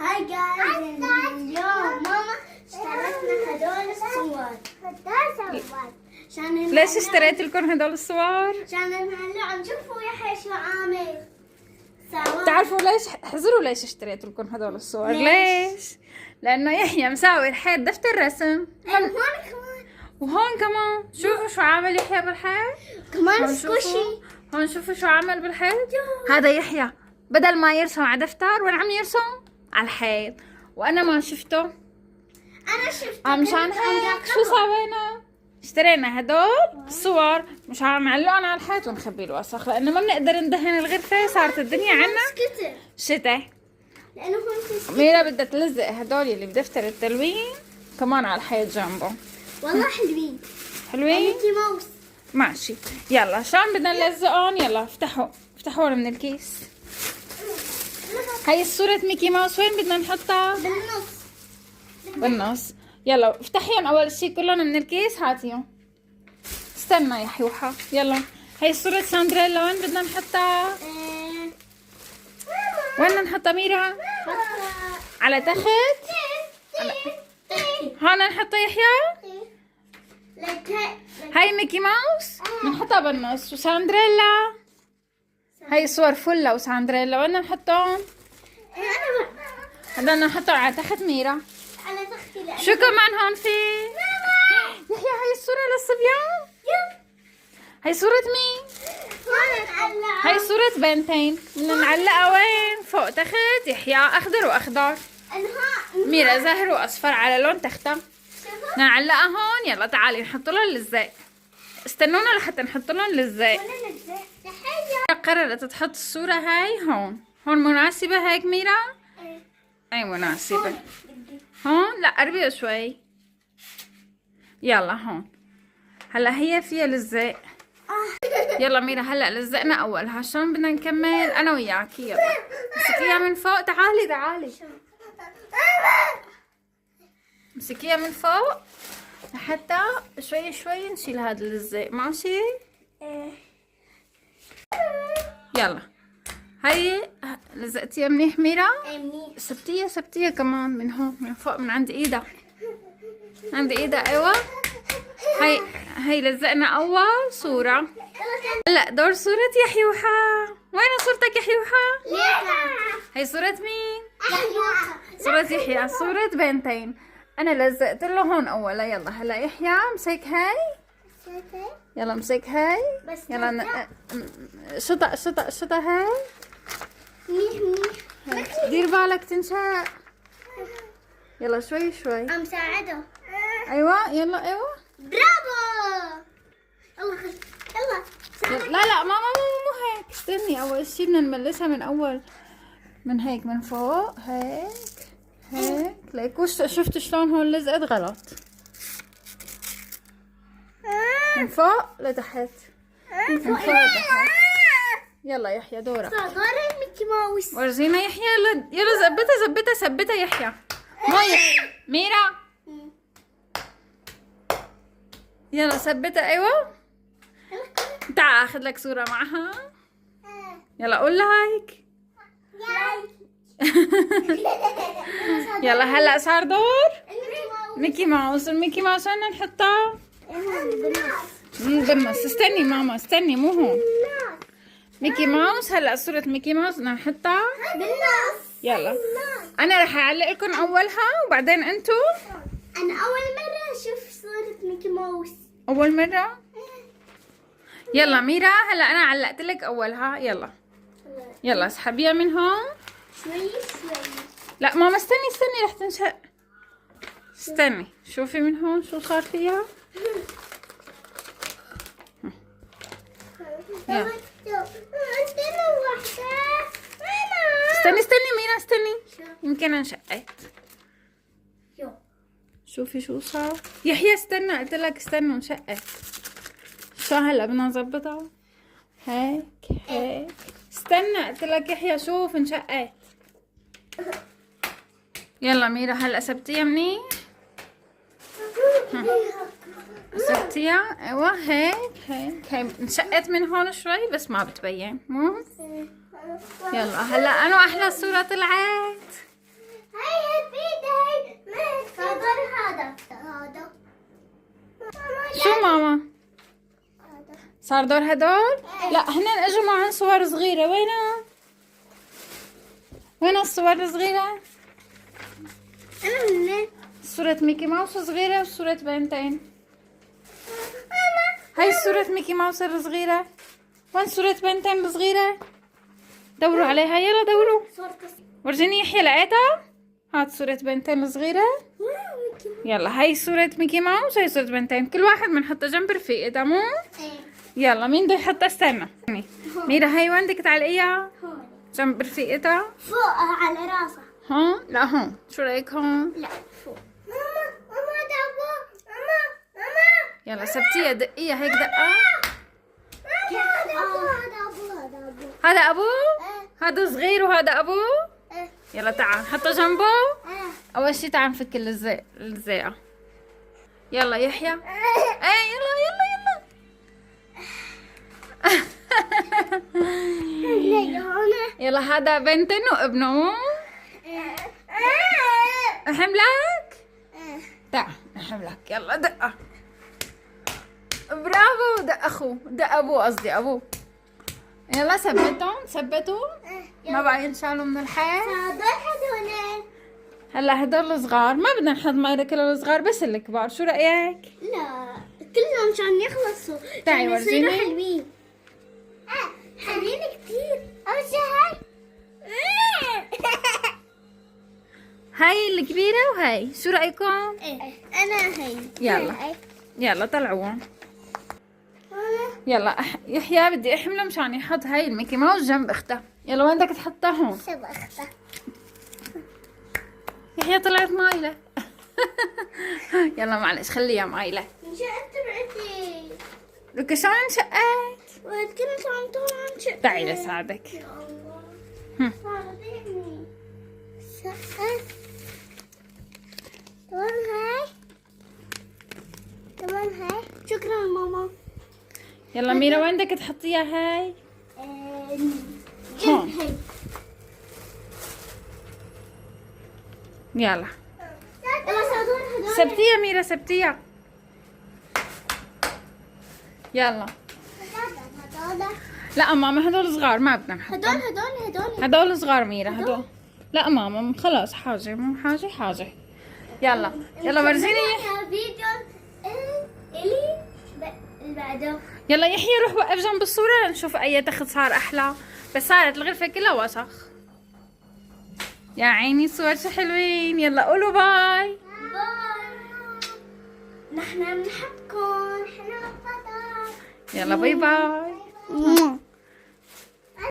هاي جايز، اليوم ماما اشترتنا هدول الصور. ليش اشتريت لكم هدول الصور؟ عشان هلا نشوفوا يحيى شو عامل. بتعرفوا ليش؟ احذروا ليش اشتريت لكم هدول الصور. ليش؟ لانه يحيى مساوي الحيط دفتر رسم. هون كمان وهون كمان شوفوا شو عامل يحيى بالحيط. كمان سكوشي. هون شوفوا شو عمل بالحيط. هذا يحيى بدل ما يرسم على دفتر وين عم يرسم؟ على الحيط. وانا ما شفته. انا شفته. مشان هيك شو سوينا؟ اشترينا هدول الصور مش عم نعلقهم على الحيط ونخبي الوسخ، لانه ما بنقدر ندهن الغرفه. صارت الدنيا عنا شتاء. لانه هون ميرا بدها تلزق هدول اللي بدفتر التلوين كمان على الحيط جنبه. والله حلوين. حلوين؟ ميكي ماوس. ماشي. يلا شلون بدنا نلزقهم؟ يلا افتحوهم من الكيس. هاي صورة ميكي ماوس وين بدنا نحطها؟ بالنص. يلا افتحيهم اول شي كلهم من الكيس. هاتيهم. استنى يا حيوحة. يلا هاي صورة ساندريلا وين بدنا نحطها؟ وين بدنا نحطها ميرا؟ على تحت؟ هون نحطها يحيى؟ هاي ميكي ماوس بنحطها بالنص. وساندريلا هاي صور فلة وساندريلا وين نحطهم؟ بدنا نحطهم على تحت ميرا. شو كمان هون في؟ يحيى هاي الصورة للصبيان؟ هاي صورة مين؟ هاي صورة بنتين. بدنا نعلقها وين؟ فوق تخت يحيى أخضر وأخضر. ميرا زهر وأصفر على لون تختة. بدنا نعلقها هون. يلا تعالي نحط لهم لزق. استنونا لحتى نحط لهم لزق. قررت تحط الصورة هاي هون. هون مناسبة هيك ميرا؟ أي مناسبة. هون لا قربي شوي. يلا هون. هلا هي فيها لزق. يلا ميرا هلا لزقنا اولها. شلون بدنا نكمل انا وياكي؟ يلا امسكيها من فوق. تعالي امسكيها من فوق لحتى شوي شوي نشيل هذا اللزق. ماشي؟ يلا هاي لزقتيها منيح ميرا؟ سبتيها كمان من هون من فوق من عند ايدها. عند ايدها. ايوه هاي لزقنا اول صورة. هلا دور صورة يحيوحة. وين صورتك يا حيوحة؟ هاي صورة مين؟ صورة يحيى. صورة بنتين. انا لزقت له هون اولا. يلا هلا يحيى امسك هاي. يلا امسك هاي. يلا شطا هاي. دير بالك تنشق. يلا شوي مساعده. ايوه يلا ايوه برافو. يلا لا ماما مو هيك. استني اول شي بدنا نملسها من اول. من هيك من فوق. هيك ليك. شفت شلون هون لزقت غلط. من فوق لتحت. من فوق لتحت. يلا يحيى دورك. دور ميكي ماوس. ورزينا يحيى. يلا ثبتها يحيى. ميرا يلا ثبتها. ايوه تعال اخذ لك صورة معها. يلا قول لايك. يلا هلا صار دور ميكي ماوس. الميكي ماوس وين نحطها؟ بالنص. استني ماما استني مو هون. ميكي ماوس. هلا صورة ميكي ماوس بدنا نحطها بالنص. يلا انا رح اعلق لكم اولها وبعدين انتو. انا اول مرة اشوف صورة ميكي ماوس. اول مرة؟ يلا ميرا هلا انا علقت لك اولها. يلا اسحبيها من هون شوي. لا ماما استني رح تنشق. استني شوفي من هون شو صار فيها. يلا استني ميرا استني. يمكن انشقت. شوفي شو صار. يحيى استنى قلت لك استنى انشقت. شو هلا بدنا نظبطها هيك. استنى قلت لك يحيى شوف انشقت. يلا ميرا هلا سبتيها منيح. سبتيها. ايوه هيك هي انشقت من هون شوي بس ما بتبين. مو يلا هلا انا احلى صورة طلعت. صار دور هدول؟ لا هن اجوا معهم صور صغيرة. وين الصور الصغيرة؟ أنا من صورة ميكي ماوس صغيرة وصورة بنتين. هاي صورة ميكي ماوس الصغيرة. وين صورة بنتين الصغيرة؟ دوروا عليها يلا دوروا. ورجيني يحيى لقيتها؟ هات صورة بنتين الصغيرة. يلا هاي صورة ميكي ماوس وهي صورة بنتين، كل واحد بنحطها جنب رفيقه تمام؟ يلا مين بده يحطها؟ استنى ميرا هاي وين بدك تعلقيها؟ هون جنب رفيقتها؟ فوق على راسها. هون؟ لا هون، شو رايك هون؟ لا فوق. ماما دابو. ماما يلا سبتيها دقيها هيك دقة. هذا ابو. هذا ابوه؟ هذا صغير وهذا ابوه؟ يلا تعال حطه جنبه. اول شي تعال نفك الزيقة. يلا يحيى. ايه يلا يلا يلا. يلا هذا بنتن وابنه. احملك؟ تعال احملك. يلا دقة. برافو. دق اخوه، دق ابوه قصدي ابوه. يلا ثبتهم. ما بقى ينشالوا من الحيط. هذول هلا هدول الصغار ما بدنا نحط ميرا كل الصغار بس الكبار، شو رأيك؟ لا كلهم مشان يخلصوا. تعي عشان ورجيني. يصيروا حلوين. حلوين كتير. أول شي هاي الكبيرة وهاي، شو رأيكم؟ أنا هي. يلا يلا طلعوهم. يلا يحيى بدي احمله مشان يحط هاي الميكي ماوس جنب اختها. يلا وين بدك تحطها؟ هون. شوف أختها. يحيى طلعت مايلة. يلا معلش خليها مايلة. انشقت بعتي. لك شلون انشقت؟ وكنت عم طلع. تعي لساعدك. يا الله. هم. صارتني. شقت. تمام هاي. شكرا ماما. يلا ميرا وين بدك تحطيها هاي؟ جنب هاي. يلا هدول. سبتيها ميرا سبتيها. يلا لا ماما هدول صغار ما بدنا نحطهم. هدول صغار ميرا هدول. لا ماما خلاص حاجة مو حاجة. يلا ورجيني. فيديو اللي بعده. يلا يحيى روح وقف جنب الصورة نشوف أي تخت صار أحلى، بس صارت الغرفة كلها وسخ. يا عيني صور شو حلوين. يلا قولوا باي. نحن بنحبكم. يلا باي باي.